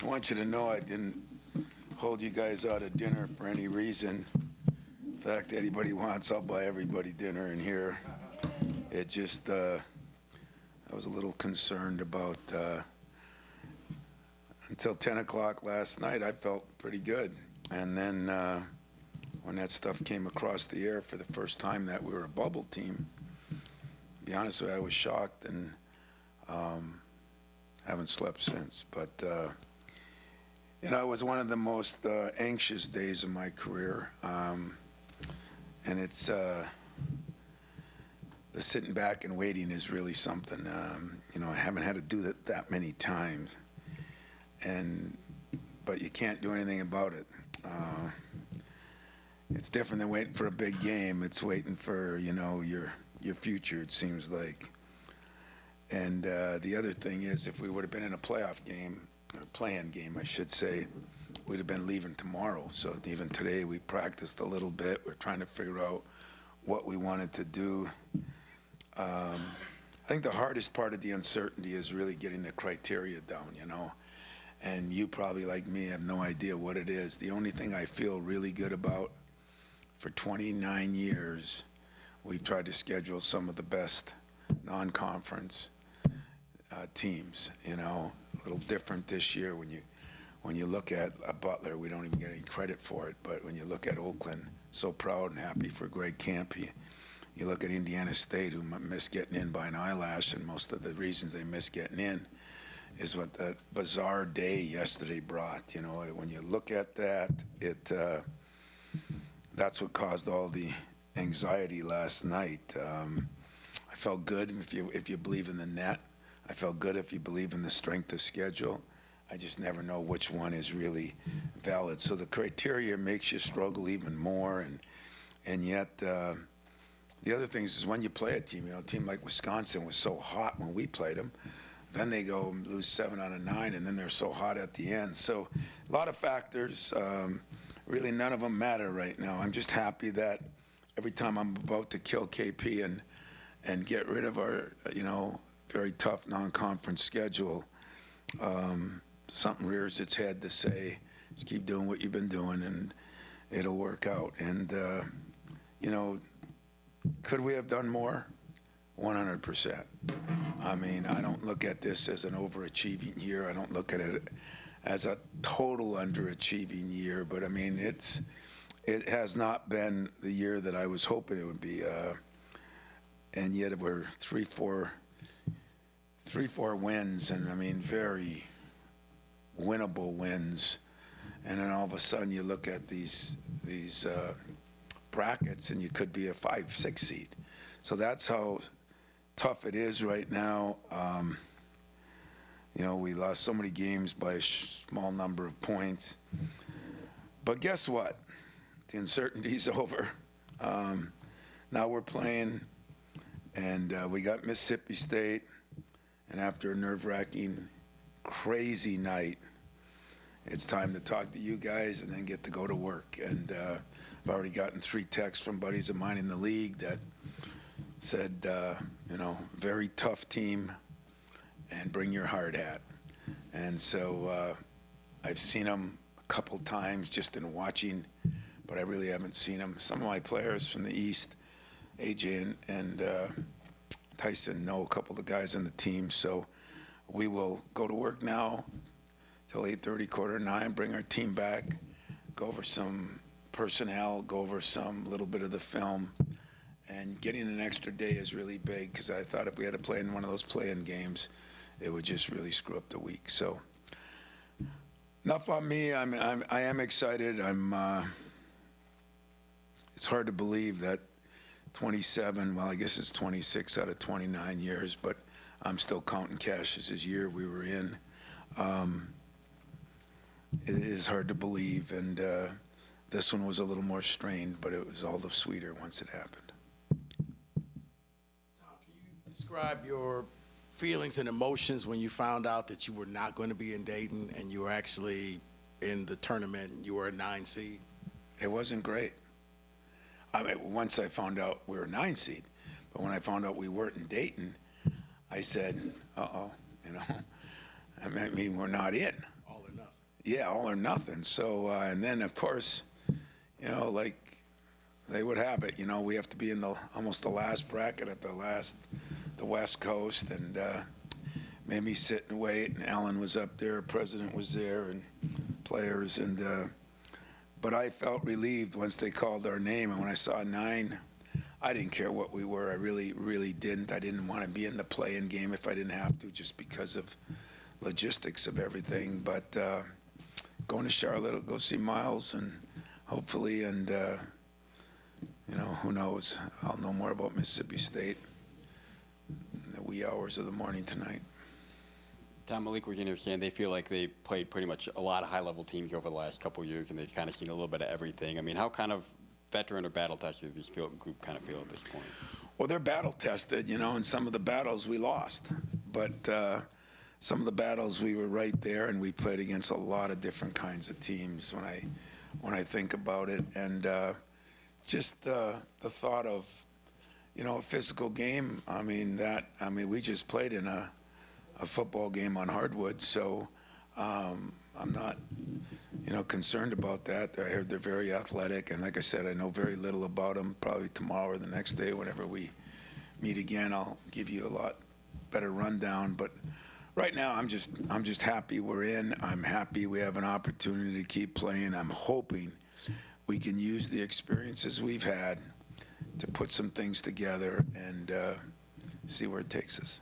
want you to know I didn't hold you guys out of dinner for any reason. In fact, anybody wants, I'll buy everybody dinner in here. It just, I was a little concerned about, until 10 o'clock last night, I felt pretty good. And then when that stuff came across the air for the first time that we were a bubble team, to be honest with you, I was shocked and haven't slept since. But, you know, it was one of the most anxious days of my career. And it's, the sitting back and waiting is really something. You know, I haven't had to do that many times. But you can't do anything about it. It's different than waiting for a big game. It's waiting for, you know, your future, it seems like. And the other thing is, if we would have been in a playoff game, or play-in game, I should say, we'd have been leaving tomorrow. So even today, we practiced a little bit. We're trying to figure out what we wanted to do. I think the hardest part of the uncertainty is really getting the criteria down, you know. And you probably, like me, have no idea what it is. The only thing I feel really good about, for 29 years, we've tried to schedule some of the best non-conference teams, you know. A little different this year when you look at Butler, we don't even get any credit for it, but when you look at Oakland, so proud and happy for Greg Camp. You look at Indiana State, who missed getting in by an eyelash, and most of the reasons they missed getting in is what that bizarre day yesterday brought. You know, when you look at that, that's what caused all the anxiety last night. I felt good if you believe in the net. I felt good if you believe in the strength of schedule. I just never know which one is really valid. So the criteria makes you struggle even more, and yet the other thing is when you play a team, you know, a team like Wisconsin was so hot when we played them. Then they go and lose 7 out of 9, and then they're so hot at the end. So a lot of factors. Really, none of them matter right now. I'm just happy that every time I'm about to kill KP and get rid of our, you know, very tough non-conference schedule, something rears its head to say, just keep doing what you've been doing, and it'll work out. And, you know, could we have done more? 100%. I mean, I don't look at this as an overachieving year. I don't look at it as a total underachieving year. But I mean, it has not been the year that I was hoping it would be. And yet we're 3-4 wins, and I mean, very winnable wins. And then all of a sudden, you look at these brackets, and you could be a 5-6 seed. So that's how tough it is right now. You know, we lost so many games by a small number of points. But guess what? The uncertainty's over. Now we're playing, and we got Mississippi State. And after a nerve-wracking, crazy night, it's time to talk to you guys and then get to go to work. And I've already gotten 3 texts from buddies of mine in the league that said, you know, very tough team, and bring your hard hat. And so I've seen them a couple times just in watching, but I really haven't seen them. Some of my players from the East, AJ and Tyson, know a couple of the guys on the team. So we will go to work now till 8:30, 8:45, bring our team back, go over some personnel, go over some little bit of the film. And getting an extra day is really big, because I thought if we had to play in one of those play-in games, it would just really screw up the week. So enough on me. I am excited. It's hard to believe that 27, well, I guess it's 26 out of 29 years, but I'm still counting Cassius's year we were in. It is hard to believe, and this one was a little more strained, but it was all the sweeter once it happened. Describe your feelings and emotions when you found out that you were not going to be in Dayton and you were actually in the tournament and you were a 9 seed. It wasn't great. I mean, once I found out we were a 9 seed, but when I found out we weren't in Dayton, I said, uh-oh, you know, I mean, we're not in. All or nothing. Yeah, all or nothing. So, and then of course, you know, like they would have it, you know, we have to be in almost the last bracket at the West Coast, and made me sit and wait. And Alan was up there, president was there, and players, and but I felt relieved once they called our name, and when I saw 9, I didn't care what we were. I really, really didn't. I didn't want to be in the play-in game if I didn't have to, just because of logistics of everything. But going to Charlotte, I'll go see Miles, and hopefully, and you know, who knows? I'll know more about Mississippi State in the wee hours of the morning tonight. Tom, Malik, we're going to understand they feel like they played pretty much a lot of high-level teams over the last couple of years, and they've kind of seen a little bit of everything. I mean, how kind of veteran or battle-tested does this group kind of feel at this point? Well, they're battle-tested, you know, and some of the battles we lost. But some of the battles we were right there, and we played against a lot of different kinds of teams when I think about it. And just the thought of, you know, a physical game, I mean, we just played in a football game on hardwood, so I'm not, you know, concerned about that. I heard they're very athletic, and like I said, I know very little about them. Probably tomorrow or the next day, whenever we meet again, I'll give you a lot better rundown. But right now, I'm just happy we're in. I'm happy we have an opportunity to keep playing. I'm hoping we can use the experiences we've had to put some things together and see where it takes us.